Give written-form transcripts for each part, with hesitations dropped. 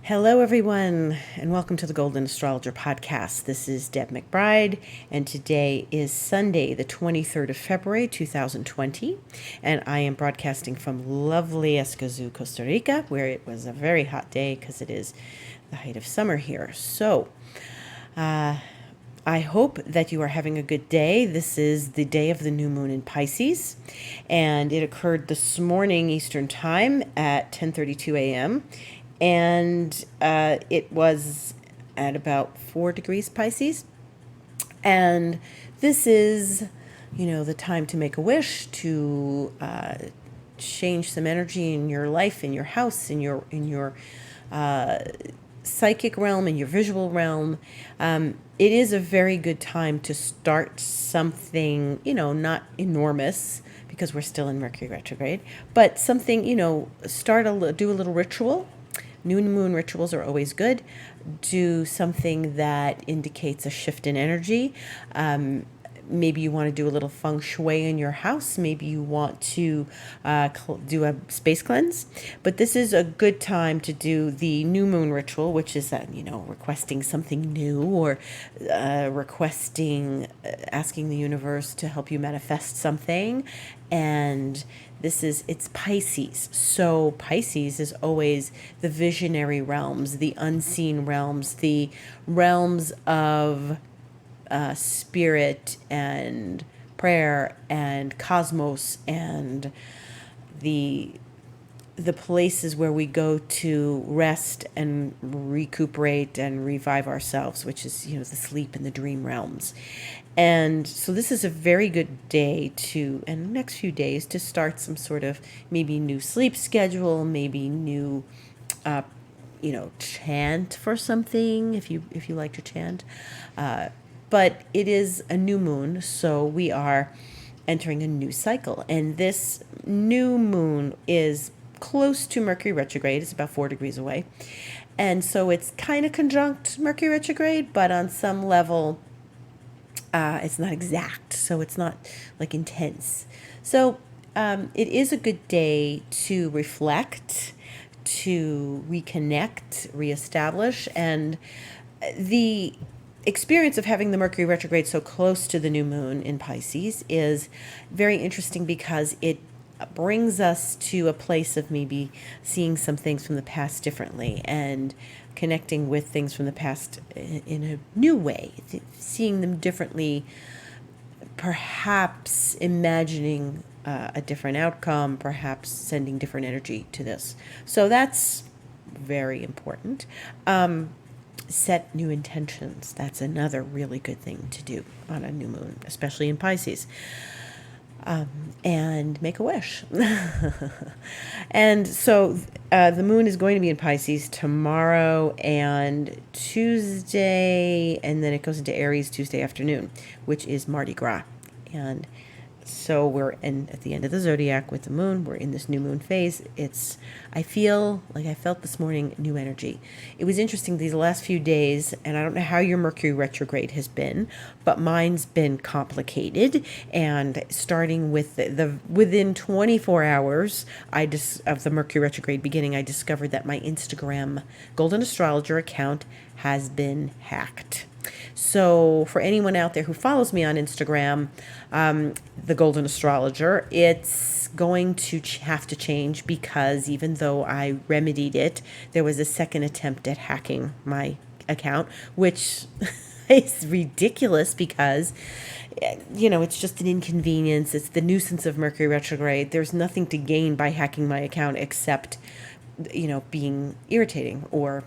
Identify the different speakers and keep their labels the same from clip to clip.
Speaker 1: Hello, everyone, and welcome to the Golden Astrologer podcast. This is Deb McBride, and today is Sunday, the 23rd of February, 2020, and I am broadcasting from lovely Escazú, Costa Rica, where it was a very hot day because it is the height of summer here. So, I hope that you are having a good day. This is the day of the new moon in Pisces, and it occurred this morning Eastern Time at 10:32 a.m., and it was at about 4 degrees Pisces. And this is, the time to make a wish, to change some energy in your life, in your house, in your psychic realm, in your visual realm. It is a very good time to start something, not enormous because we're still in Mercury retrograde, but something, do a little ritual. New moon rituals are always good. Do something that indicates a shift in energy. Maybe you want to do a little feng shui in your house. Maybe you want to do a space cleanse. But this is a good time to do the new moon ritual, which is, requesting something new or asking the universe to help you manifest something. And it's Pisces. So Pisces is always the visionary realms, the unseen realms, the realms of spirit and prayer and cosmos, and the places where we go to rest and recuperate and revive ourselves, which is, the sleep and the dream realms. And so this is a very good day and next few days, to start some sort of maybe new sleep schedule, maybe new, chant for something, if you like to chant. But it is a new moon, so we are entering a new cycle. And this new moon is close to Mercury retrograde. It's about 4 degrees away. And so it's kind of conjunct Mercury retrograde, but on some level, it's not exact. So it's not like intense. So it is a good day to reflect, to reconnect, reestablish. And the experience of having the Mercury retrograde so close to the new moon in Pisces is very interesting because it brings us to a place of maybe seeing some things from the past differently and connecting with things from the past in a new way, seeing them differently, perhaps imagining a different outcome, perhaps sending different energy to this. So that's very important. Set new intentions. That's another really good thing to do on a new moon, especially in Pisces. And make a wish. And so the moon is going to be in Pisces tomorrow and Tuesday, and then it goes into Aries Tuesday afternoon, which is Mardi Gras. And so we're at the end of the zodiac with the moon. We're in this new moon phase. I feel like I felt this morning new energy. It was interesting these last few days, and I don't know how your Mercury retrograde has been, but mine's been complicated. And starting with within 24 hours of the Mercury retrograde beginning, I discovered that my Instagram Golden Astrologer account has been hacked. So for anyone out there who follows me on Instagram, the Golden Astrologer, it's going to have to change because even though I remedied it, there was a second attempt at hacking my account, which is ridiculous because, it's just an inconvenience. It's the nuisance of Mercury retrograde. There's nothing to gain by hacking my account except, being irritating or,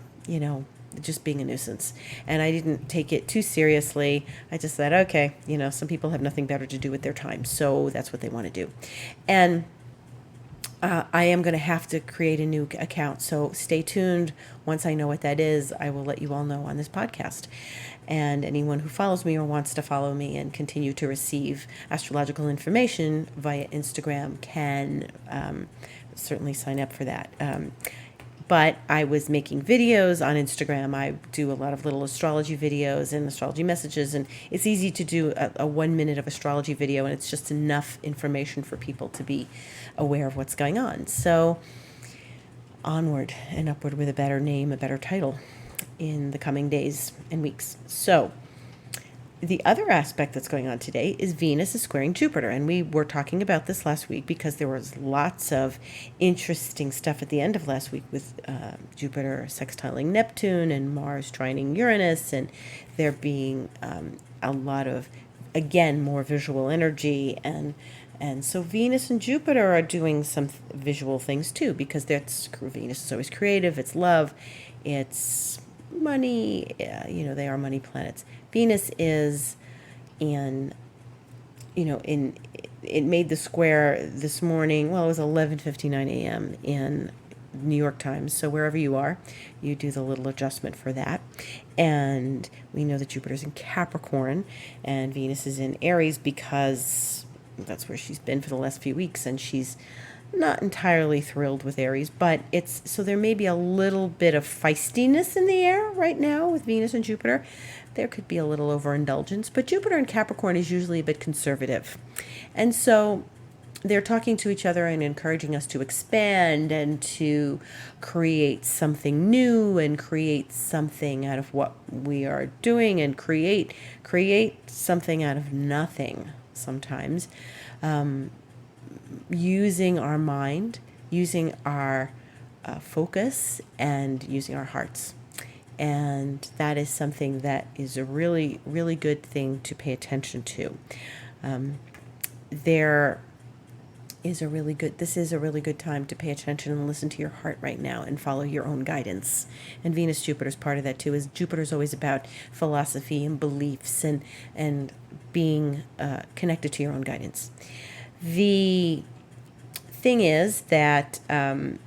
Speaker 1: just being a nuisance. And I didn't take it too seriously. I just said, okay, some people have nothing better to do with their time, so that's what they want to do. And I am going to have to create a new account, so stay tuned. Once I know what that is, I will let you all know on this podcast. And anyone who follows me or wants to follow me and continue to receive astrological information via Instagram can certainly sign up for that. But I was making videos on Instagram. I do a lot of little astrology videos and astrology messages, and it's easy to do a 1 minute of astrology video, and it's just enough information for people to be aware of what's going on. So onward and upward with a better name, a better title in the coming days and weeks. So the other aspect that's going on today is Venus is squaring Jupiter. And we were talking about this last week because there was lots of interesting stuff at the end of last week with Jupiter sextiling Neptune and Mars trining Uranus, and there being a lot of, again, more visual energy. And so Venus and Jupiter are doing some visual things too, because Venus is always creative, it's love, it's money, they are money planets. Venus is it made the square this morning. Well, it was 11:59 a.m. in New York Times. So wherever you are, you do the little adjustment for that. And we know that Jupiter's in Capricorn and Venus is in Aries because that's where she's been for the last few weeks, and she's not entirely thrilled with Aries, but so there may be a little bit of feistiness in the air right now with Venus and Jupiter. There could be a little overindulgence, but Jupiter in Capricorn is usually a bit conservative. And so they're talking to each other and encouraging us to expand and to create something new and create something out of what we are doing and create something out of nothing sometimes. Using our mind, using our focus, and using our hearts. And that is something that is a really, really good thing to pay attention to. This is a really good time to pay attention and listen to your heart right now and follow your own guidance. And Venus Jupiter's part of that too. Is Jupiter's always about philosophy and beliefs and being connected to your own guidance. The thing is that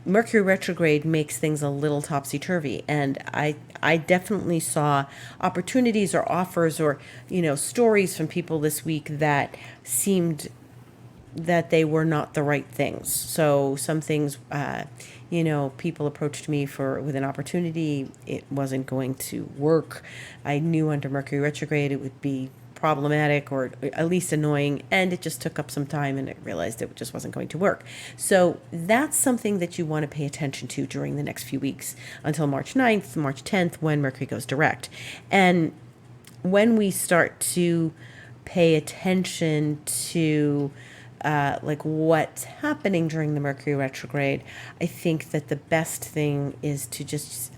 Speaker 1: Mercury retrograde makes things a little topsy-turvy, and I definitely saw opportunities or offers or stories from people this week that seemed that they were not the right things. So some things, people approached me with an opportunity. It wasn't going to work. I knew under Mercury retrograde it would be problematic or at least annoying, and it just took up some time, and I realized it just wasn't going to work. So that's something that you want to pay attention to during the next few weeks until March 9th, March 10th, when Mercury goes direct. And when we start to pay attention to what's happening during the Mercury retrograde, I think that the best thing is to just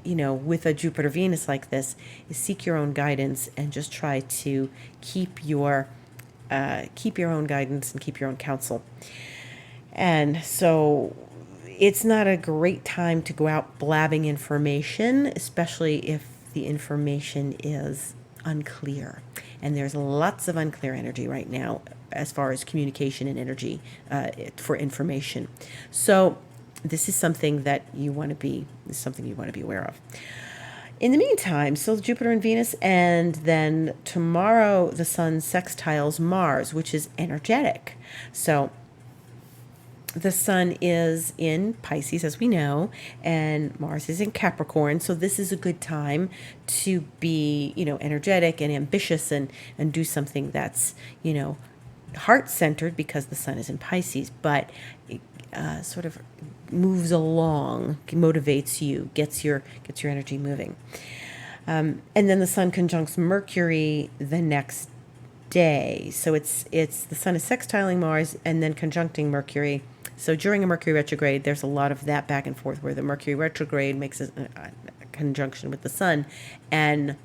Speaker 1: with a Jupiter Venus like this, is seek your own guidance and just try to keep your own guidance and keep your own counsel. And so it's not a great time to go out blabbing information, especially if the information is unclear. And there's lots of unclear energy right now as far as communication and energy for information. So this is something that you want to be aware of. In the meantime, still Jupiter and Venus, and then tomorrow the Sun sextiles Mars, which is energetic. So the Sun is in Pisces, as we know, and Mars is in Capricorn. So this is a good time to be, energetic and ambitious and do something that's, heart-centered, because the Sun is in Pisces, but sort of moves along, motivates you, gets your energy moving. And then the Sun conjuncts Mercury the next day. So it's the Sun is sextiling Mars and then conjuncting Mercury. So during a Mercury retrograde, there's a lot of that back and forth where the Mercury retrograde makes a conjunction with the Sun, and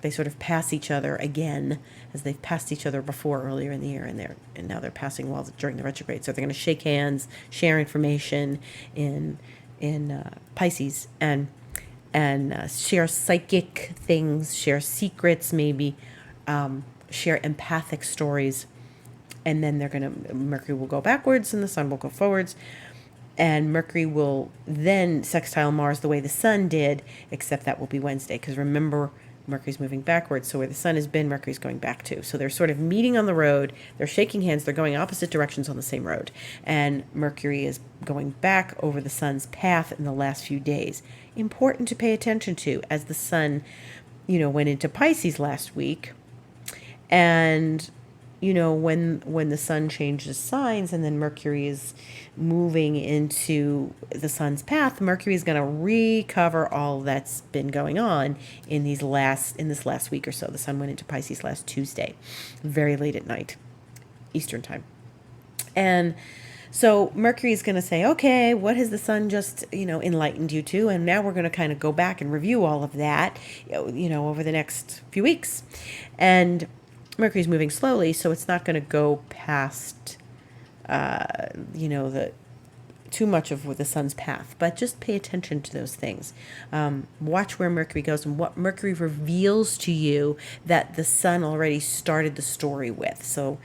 Speaker 1: they sort of pass each other again, as they've passed each other before earlier in the year, and now they're passing during the retrograde. So they're going to shake hands, share information in Pisces, and share psychic things, share secrets, maybe share empathic stories, and then Mercury will go backwards and the Sun will go forwards. And Mercury will then sextile Mars the way the Sun did, except that will be Wednesday, because remember, Mercury's moving backwards, so where the Sun has been, Mercury's going back to. So they're sort of meeting on the road, they're shaking hands, they're going opposite directions on the same road. And Mercury is going back over the Sun's path in the last few days. Important to pay attention to, as the Sun, went into Pisces last week. And when the sun changes signs and then Mercury is moving into the sun's path, Mercury is going to recover all that's been going on in this last week or so. The sun went into Pisces last Tuesday, very late at night, Eastern time. And so Mercury is going to say, okay, what has the sun just, enlightened you to? And now we're going to kind of go back and review all of that, over the next few weeks. And Mercury's moving slowly, so it's not going to go past, the too much of the sun's path, but just pay attention to those things. Watch where Mercury goes and what Mercury reveals to you that the sun already started the story with. So,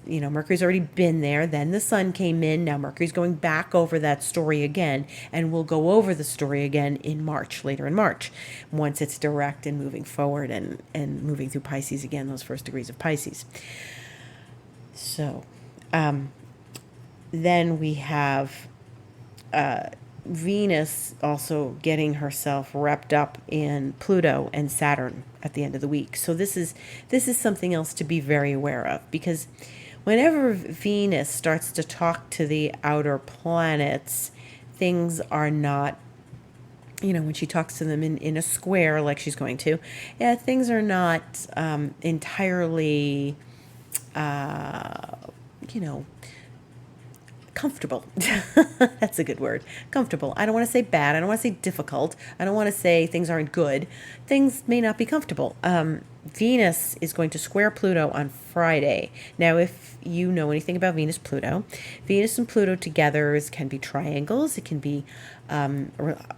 Speaker 1: Mercury's already been there. Then the sun came in. Now Mercury's going back over that story again, and we'll go over the story again later in March, once it's direct and moving forward and moving through Pisces again, those first degrees of Pisces. So, then we have Venus also getting herself wrapped up in Pluto and Saturn at the end of the week. So this is something else to be very aware of, because whenever Venus starts to talk to the outer planets, things are not, when she talks to them in a square like she's going to, things are not entirely, comfortable. That's a good word. Comfortable. I don't want to say bad. I don't want to say difficult. I don't want to say things aren't good. Things may not be comfortable. Venus is going to square Pluto on Friday. Now, if you know anything about Venus and Pluto together can be triangles. It can be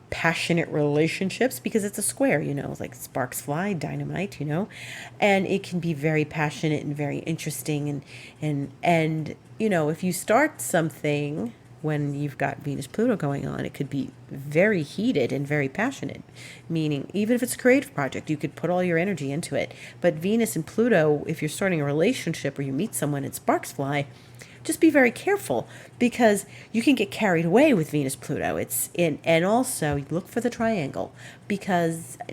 Speaker 1: passionate relationships, because it's a square, like sparks fly, dynamite, and it can be very passionate and very interesting. And if you start something when you've got Venus-Pluto going on, it could be very heated and very passionate, meaning even if it's a creative project, you could put all your energy into it. But Venus and Pluto, if you're starting a relationship or you meet someone and sparks fly, just be very careful, because you can get carried away with Venus-Pluto. And also look for the triangle, and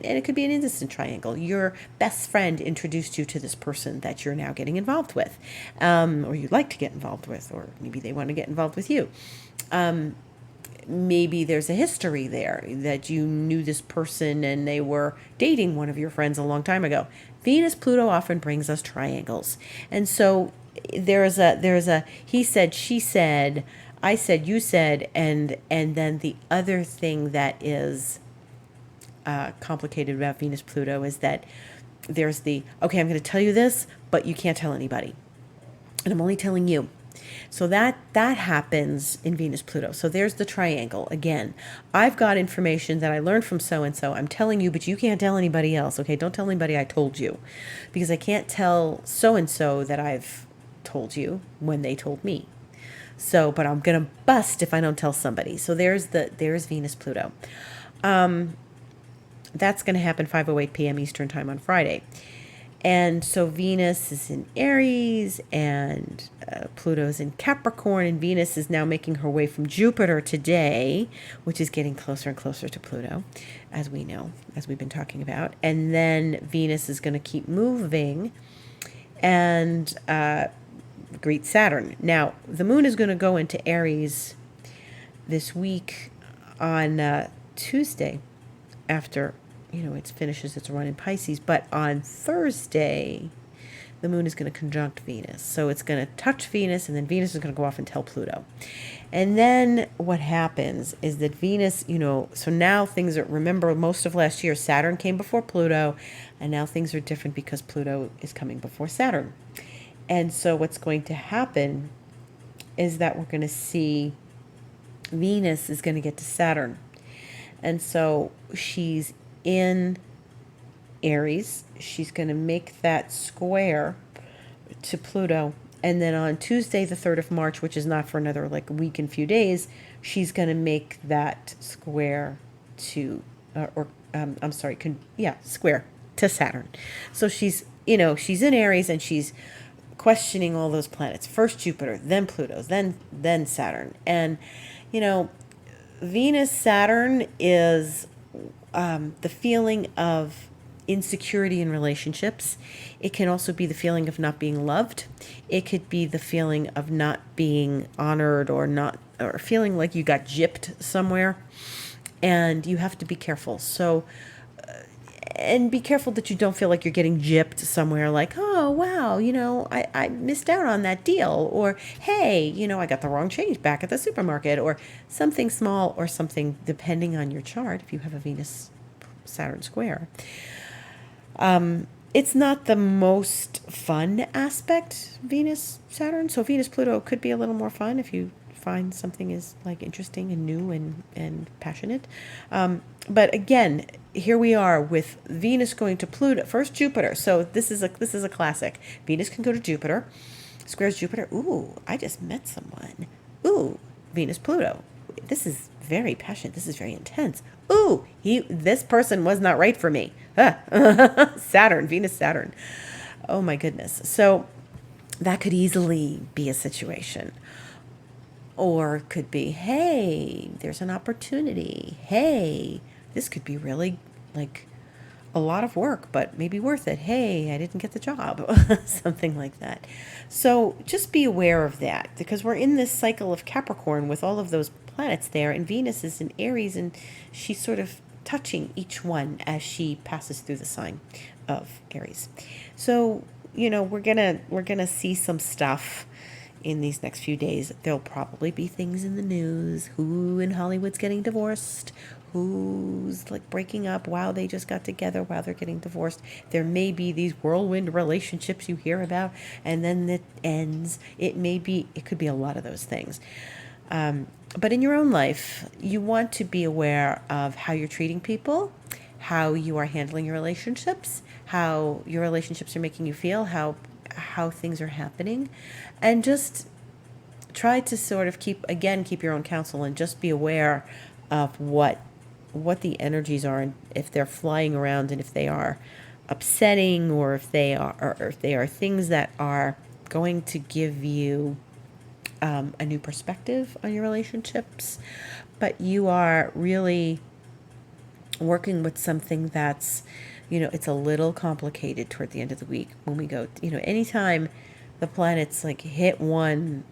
Speaker 1: it could be an innocent triangle. Your best friend introduced you to this person that you're now getting involved with, or you'd like to get involved with, or maybe they want to get involved with you. Maybe there's a history there that you knew this person and they were dating one of your friends a long time ago. Venus-Pluto often brings us triangles. And so there's a he said, she said, I said, you said, and then the other thing that is complicated about Venus-Pluto is that there's okay, I'm going to tell you this, but you can't tell anybody. And I'm only telling you. So that happens in Venus-Pluto. So there's the triangle. Again, I've got information that I learned from so-and-so. I'm telling you, but you can't tell anybody else. Okay, don't tell anybody I told you, because I can't tell so-and-so that I've told you when they told me. So, but I'm going to bust if I don't tell somebody. So there's Venus-Pluto. That's going to happen 5:08 p.m. Eastern time on Friday. And so Venus is in Aries, and Pluto is in Capricorn, and Venus is now making her way from Jupiter today, which is getting closer and closer to Pluto, as we know, as we've been talking about. And then Venus is going to keep moving and greet Saturn. Now, the moon is going to go into Aries this week on Tuesday, after it finishes its run in Pisces. But on Thursday, the moon is going to conjunct Venus. So it's going to touch Venus, and then Venus is going to go off and tell Pluto. And then what happens is that Venus, so now things are, remember, most of last year, Saturn came before Pluto, and now things are different because Pluto is coming before Saturn. And so what's going to happen is that we're going to see Venus is going to get to Saturn. And so she's in Aries. She's going to make that square to Pluto. And then on Tuesday, the 3rd of March, which is not for another week and few days, she's going to make that square to, square to Saturn. So she's in Aries, and she's questioning all those planets. First Jupiter, then Pluto, then Saturn. And, Venus, Saturn is the feeling of insecurity in relationships. It can also be the feeling of not being loved. It could be the feeling of not being honored or feeling like you got gypped somewhere. And you have to be careful. So, and be careful that you don't feel like you're getting gypped somewhere like, oh, wow, I missed out on that deal. Or, hey, I got the wrong change back at the supermarket. Or something small or something, depending on your chart, if you have a Venus Saturn square. It's not the most fun aspect, Venus Saturn. So Venus Pluto could be a little more fun if you find something is like interesting and new and passionate. But again, here we are with Venus going to Pluto, first Jupiter. So this is a classic. Venus can go to Jupiter, squares Jupiter. Ooh, I just met someone. Ooh, Venus Pluto. This is very passionate. This is very intense. Ooh, this person was not right for me. Saturn, Venus, Saturn. Oh my goodness. So that could easily be a situation. Or it could be, hey, there's an opportunity. Hey, this could be really like a lot of work, but maybe worth it. Hey, I didn't get the job. Something like that. So just be aware of that, because we're in this cycle of Capricorn with all of those planets there, and Venus is in Aries, and she's sort of touching each one as she passes through the sign of Aries. So, we're gonna see some stuff in these next few days. There'll probably be things in the news. Who in Hollywood's getting divorced? Who's like breaking up? Wow, they just got together. Wow, they're getting divorced. There may be these whirlwind relationships you hear about, and then it ends. It could be a lot of those things. But in your own life, you want to be aware of how you're treating people, how you are handling your relationships, how your relationships are making you feel, how things are happening, and just try to sort of keep your own counsel, and just be aware of what the energies are, and if they're flying around, and if they are upsetting, or if they are things that are going to give you a new perspective on your relationships, but you are really working with something that's, it's a little complicated toward the end of the week when we go, anytime the planets like hit one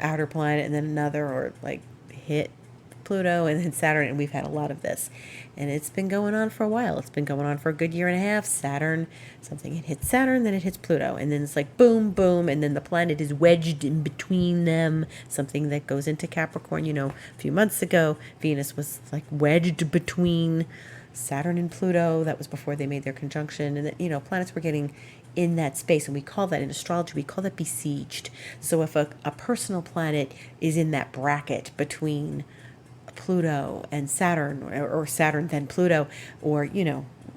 Speaker 1: outer planet and then another, or like hit Pluto and then Saturn, and we've had a lot of this, and it's been going on for a while. It's been going on for a good year and a half. Something it hits Saturn, then it hits Pluto, and then it's like boom, boom, and then the planet is wedged in between them. Something that goes into Capricorn. A few months ago, Venus was like wedged between Saturn and Pluto. That was before they made their conjunction, and then, planets were getting in that space, and we call that in astrology, we call that besieged. So if a personal planet is in that bracket between Pluto and Saturn, or Saturn then Pluto, or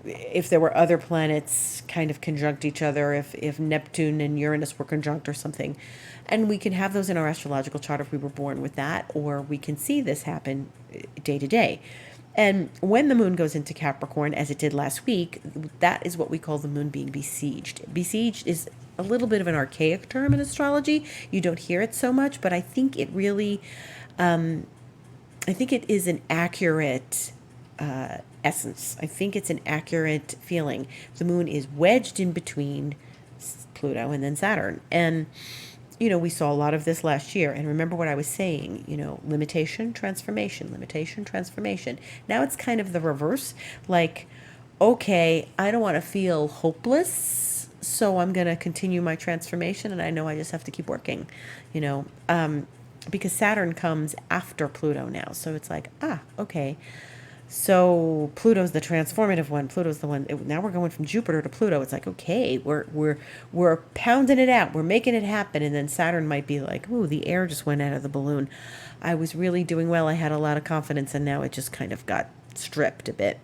Speaker 1: if there were other planets kind of conjunct each other, if Neptune and Uranus were conjunct or something, and we can have those in our astrological chart if we were born with that, or we can see this happen day to day. And when the moon goes into Capricorn, as it did last week, that is what we call the moon being besieged. Besieged is a little bit of an archaic term in astrology. You don't hear it so much, but I think it really, I think it is an accurate essence. I think it's an accurate feeling. The moon is wedged in between Pluto and then Saturn. And we saw a lot of this last year. And remember what I was saying, limitation, transformation, limitation, transformation. Now it's kind of the reverse. Like, okay, I don't want to feel hopeless, so I'm going to continue my transformation. And I know I just have to keep working, because Saturn comes after Pluto now. So it's like, okay. So Pluto's the transformative one. Pluto's the one. Now we're going from Jupiter to Pluto. It's like, okay, we're pounding it out. We're making it happen. And then Saturn might be like, ooh, the air just went out of the balloon. I was really doing well. I had a lot of confidence, and now it just kind of got stripped a bit.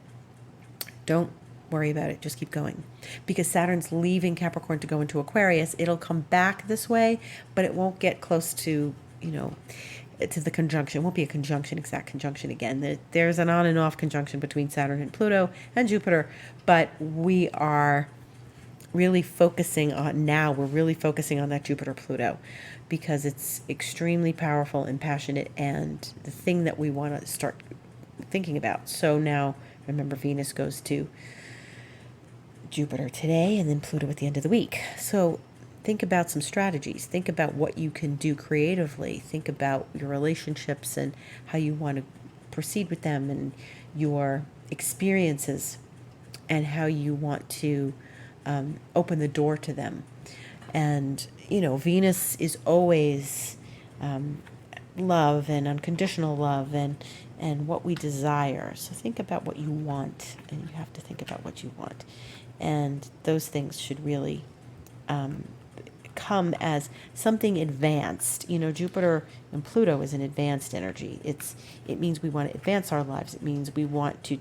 Speaker 1: Don't worry about it. Just keep going. Because Saturn's leaving Capricorn to go into Aquarius. It'll come back this way, but it won't get close to, to the conjunction. It won't be a conjunction, exact conjunction again. There's an on and off conjunction between Saturn and Pluto and Jupiter, but we are really focusing on that Jupiter-Pluto, because it's extremely powerful and passionate, and the thing that we want to start thinking about. So now, remember, Venus goes to Jupiter today and then Pluto at the end of the week. So think about some strategies. Think about what you can do creatively. Think about your relationships and how you want to proceed with them, and your experiences and how you want to open the door to them. And, Venus is always love and unconditional love and what we desire. So think about what you want, and you have to think about what you want. And those things should really come as something advanced. Jupiter and Pluto is an advanced energy. It means we want to advance our lives. It means we want to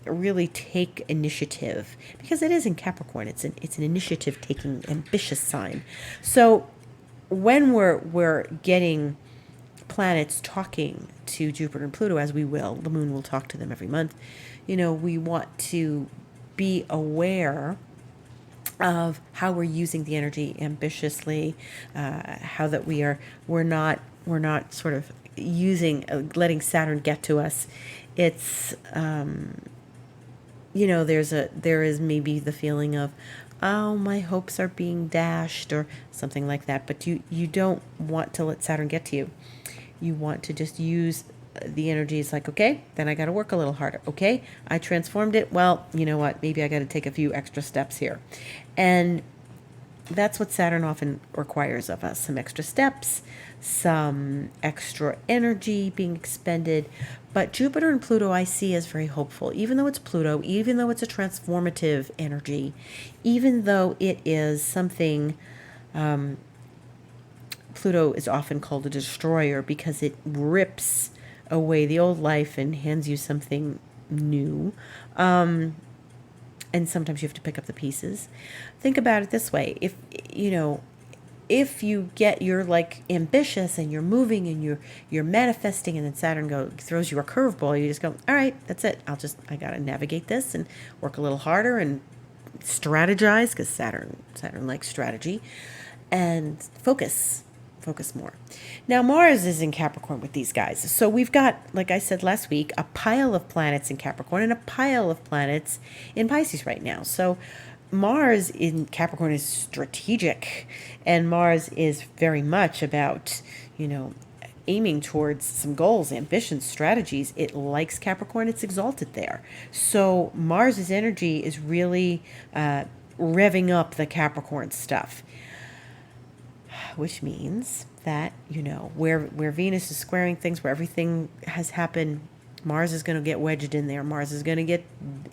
Speaker 1: really take initiative, because it is in Capricorn. It's an initiative taking, ambitious sign. So when we're getting planets talking to Jupiter and Pluto, as we will, the moon will talk to them every month. We want to be aware of how we're using the energy ambitiously, how that we're not sort of letting Saturn get to us. It's there is maybe the feeling of, oh, my hopes are being dashed or something like that. But you don't want to let Saturn get to you. You want to just use the energy. It's like, okay, then I got to work a little harder. Okay, I transformed it. Well, you know what? Maybe I got to take a few extra steps here. And that's what Saturn often requires of us. Some extra steps, some extra energy being expended. But Jupiter and Pluto I see as very hopeful, even though it's Pluto, even though it's a transformative energy, even though it is something, Pluto is often called a destroyer because it rips away the old life and hands you something new. And sometimes you have to pick up the pieces. Think about it this way. If you you're like ambitious and you're moving and you're manifesting, and then Saturn throws you a curveball, you just go, all right, that's it. I got to navigate this and work a little harder and strategize, because Saturn likes strategy, and focus more. Now, Mars is in Capricorn with these guys. So we've got, like I said last week, a pile of planets in Capricorn and a pile of planets in Pisces right now. So Mars in Capricorn is strategic, and Mars is very much about, aiming towards some goals, ambitions, strategies. It likes Capricorn. It's exalted there. So Mars's energy is really revving up the Capricorn stuff, which means that, where Venus is squaring things, where everything has happened, Mars is going to get wedged in there. Mars is going to get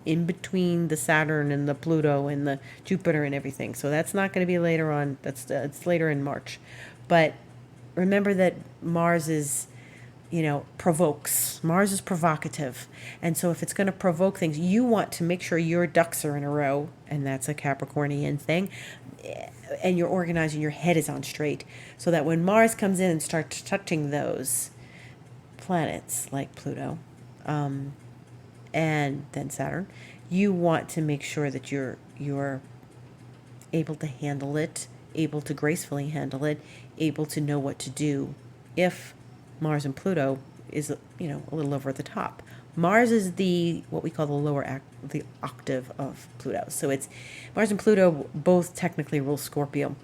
Speaker 1: in between the Saturn and the Pluto and the Jupiter and everything. So that's not going to be later on. It's later in March. But remember that Mars is, provokes. Mars is provocative. And so if it's going to provoke things, you want to make sure your ducks are in a row, and that's a Capricornian thing, and you're organized and your head is on straight, so that when Mars comes in and starts touching those planets like Pluto, and then Saturn, you want to make sure that you're able to handle it, able to gracefully handle it, able to know what to do if Mars and Pluto is, a little over the top. Mars is what we call the octave of Pluto. So it's Mars and Pluto both technically rule Scorpio.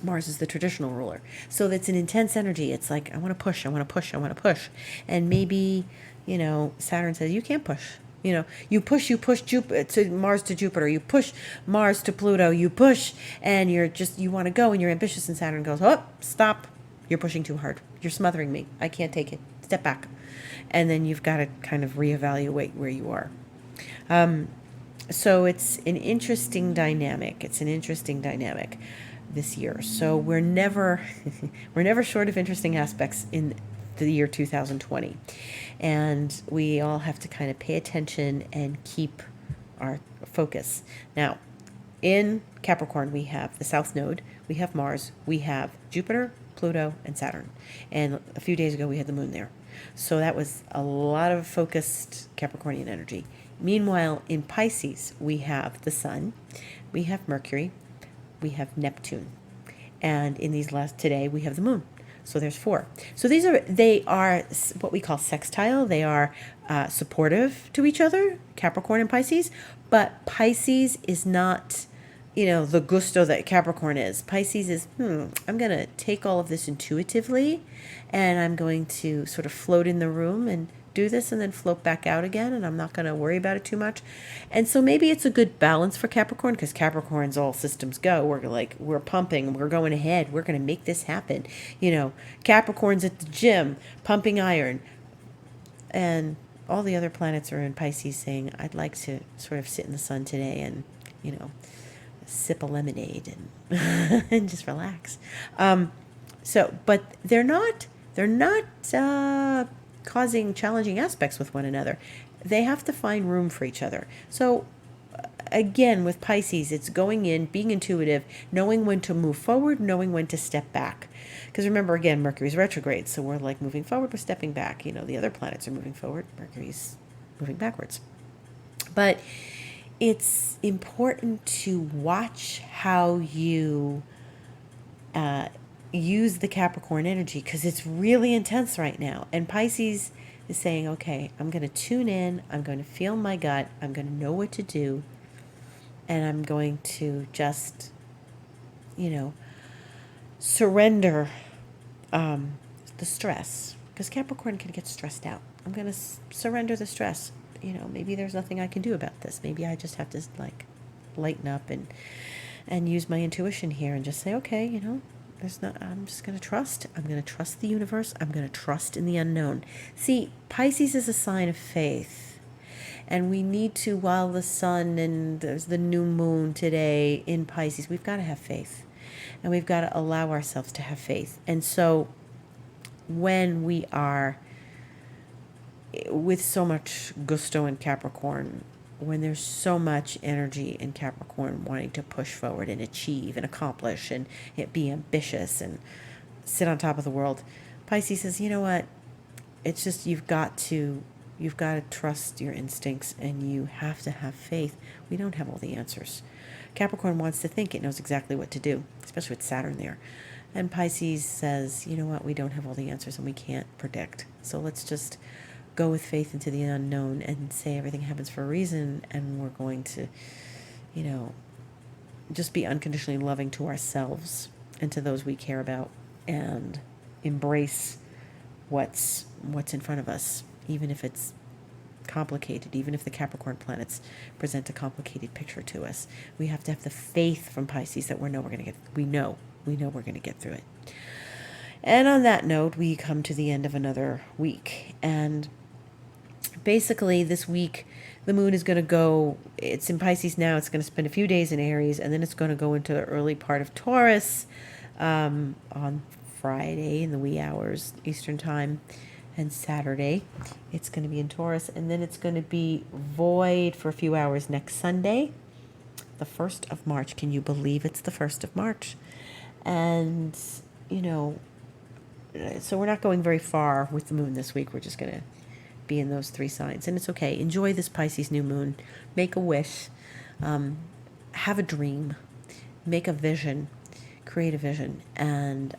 Speaker 1: Mars is the traditional ruler. So that's an intense energy. It's like, I want to push, I want to push, I want to push. And maybe, Saturn says, you can't push. You push Jupiter to Mars to Jupiter. You push Mars to Pluto. You push, and you want to go, and you're ambitious, and Saturn goes, oh, stop. You're pushing too hard. You're smothering me. I can't take it. Step back. And then you've got to kind of reevaluate where you are. So it's an interesting dynamic. This year. So we're never short of interesting aspects in the year 2020. And we all have to kind of pay attention and keep our focus. Now, in Capricorn, we have the South Node, we have Mars, we have Jupiter, Pluto, and Saturn. And a few days ago, we had the moon there. So that was a lot of focused Capricornian energy. Meanwhile, in Pisces, we have the Sun, we have Mercury, we have Neptune. And in today, we have the moon. So there's 4. So they are what we call sextile. They are supportive to each other, Capricorn and Pisces. But Pisces is not, the gusto that Capricorn is. Pisces is, I'm going to take all of this intuitively, and I'm going to sort of float in the room and do this and then float back out again, and I'm not going to worry about it too much. And so maybe it's a good balance for Capricorn, because Capricorn's all systems go. We're pumping, we're going ahead, we're going to make this happen. Capricorn's at the gym, pumping iron. And all the other planets are in Pisces saying, I'd like to sort of sit in the sun today and, sip a lemonade and and just relax. But they're not causing challenging aspects with one another. They have to find room for each other. So again, with Pisces, it's going in, being intuitive, knowing when to move forward, knowing when to step back. Because remember, again, Mercury's retrograde, so we're like moving forward, we're stepping back. The other planets are moving forward, Mercury's moving backwards. But it's important to watch how you use the Capricorn energy, because it's really intense right now. And Pisces is saying, okay, I'm going to tune in, I'm going to feel my gut, I'm going to know what to do, and I'm going to just, surrender the stress, because Capricorn can get stressed out. I'm going to surrender the stress. Maybe there's nothing I can do about this. Maybe I just have to lighten up and use my intuition here and just say, okay, I'm just going to trust. I'm going to trust the universe. I'm going to trust in the unknown. See, Pisces is a sign of faith. And we need to, while the sun and there's the new moon today in Pisces, we've got to have faith. And we've got to allow ourselves to have faith. And so when we are with so much gusto in Capricorn, when there's so much energy in Capricorn wanting to push forward and achieve and accomplish and be ambitious and sit on top of the world, Pisces says, you know what? It's just you've got to trust your instincts, and you have to have faith. We don't have all the answers. Capricorn wants to think it knows exactly what to do, especially with Saturn there. And Pisces says, you know what? We don't have all the answers and we can't predict. So let's just go with faith into the unknown and say everything happens for a reason, and we're going to, just be unconditionally loving to ourselves and to those we care about, and embrace what's in front of us, even if it's complicated, even if the Capricorn planets present a complicated picture to us. We have to have the faith from Pisces that we know we're going to get through it. And on that note, we come to the end of another week. And basically this week, the moon is going to go, it's in Pisces now, it's going to spend a few days in Aries, and then it's going to go into the early part of Taurus on Friday in the wee hours Eastern time, and Saturday it's going to be in Taurus, and then it's going to be void for a few hours next Sunday, the 1st of March. Can you believe it's the 1st of March? And, so we're not going very far with the moon this week. We're just going to be in those 3 signs, and it's okay. Enjoy this Pisces new moon. Make a wish. Have a dream. Make a vision. Create a vision. And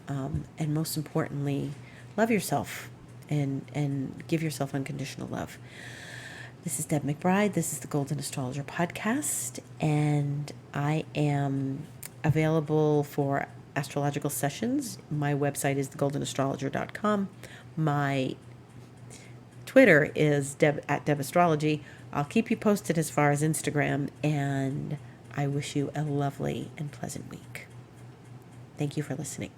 Speaker 1: most importantly, love yourself and give yourself unconditional love. This is Deb McBride. This is the Golden Astrologer podcast, and I am available for astrological sessions. My website is thegoldenastrologer.com. My Twitter is @DebAstrology. I'll keep you posted as far as Instagram, and I wish you a lovely and pleasant week. Thank you for listening.